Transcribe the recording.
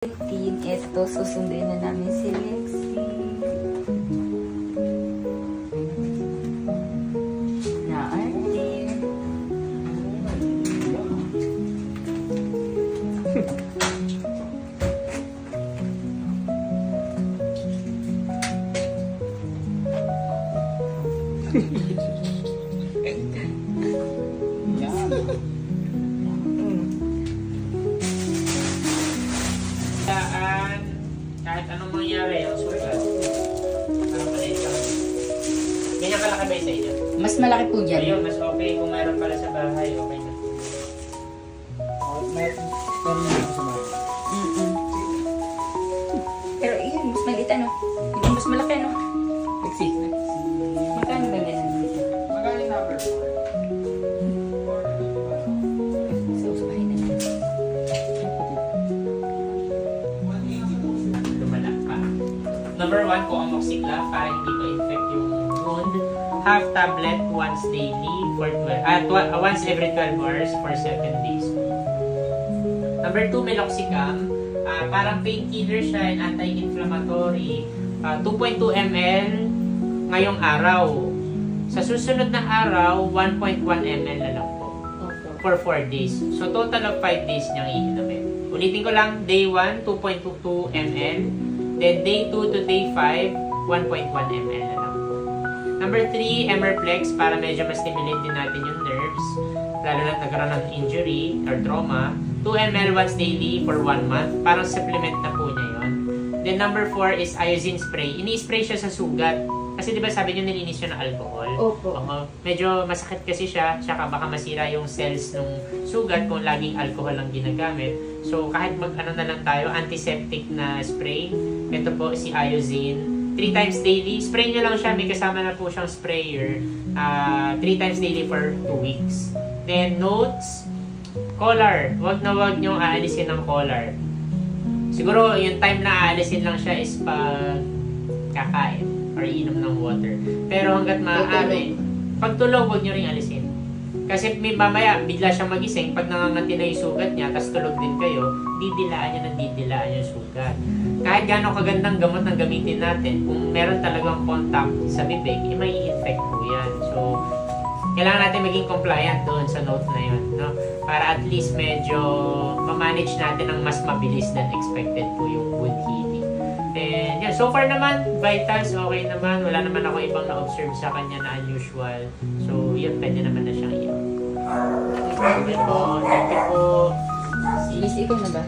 Ito, susunduin na namin si Lexi. Na Arlene. Kahit anong mangyari, yung sulat. Ganyan kalaki ba sa inyo? Mas malaki po dyan. Ayun, mas okay. Kung mayroon pala sa bahay, okay na. Meron na dito sa bahay. Pero yun, mas maliit ano? Yung mas malaki ano? Lexi. Magkano ba ganun dito? Magkano yung number? So, subahin na lang. Lumala pa. Number 1, kung amoxicla para hindi ma-infect yung wound. Half tablet once daily for 12, once every 12 hours for 7 days. Number 2, meloxicam. Parang painkiller siya and anti-inflammatory. 2.2 ml ngayong araw. Sa susunod na araw, 1.1 ml na lang po. For 4 days. So, total of 5 days niyang iinumin. Ulitin ko lang, day 1, 2.22 ml. Then, day 2 to day 5, 1.1 ml na lang po. Number 3, Emerplex, para medyo ma-stimulate din natin yung nerves. Lalo na nagkaroon ng injury or trauma. 2 ml once daily for 1 month. Parang supplement na po niya yun. Then, number 4 is iodine spray. Ini-spray siya sa sugat. Kasi di ba sabi niyo nilinis siya ng alcohol? Opo. Medyo masakit kasi siya, tsaka baka masira yung cells ng sugat kung laging alcohol ang ginagamit. So kahit mag-ano na lang tayo, antiseptic na spray. Ito po si Iozine. 3 times daily. Spray niyo lang siya, may kasama na po siyang sprayer. 3 times daily for 2 weeks. Then notes, collar. Wag na wag niyong aalisin ng collar. Siguro yung time na aalisin lang siya is pag kakain or inom ng water. Pero hanggat maaari, pagtulog, huwag nyo rin alisin. Kasi mamaya, bigla siyang magising, pag nangangati na yung sugat niya, tas tulog din kayo, didilaan niya ng didilaan yung sugat. Kahit gano'ng kagandang gamot ang gamitin natin, kung meron talagang contact sa bibig, may infect po yan. So, kailangan natin maging compliant doon sa note na yun, no? Para at least medyo ma-manage natin ng mas mabilis than expected po yung wound healing. And yeah, so far naman, vitals okay naman. Wala naman ako ibang na-observe sa kanya na unusual. So, yun, pwede naman na siyang iyon. Thank you po. Miss, ikaw na ba?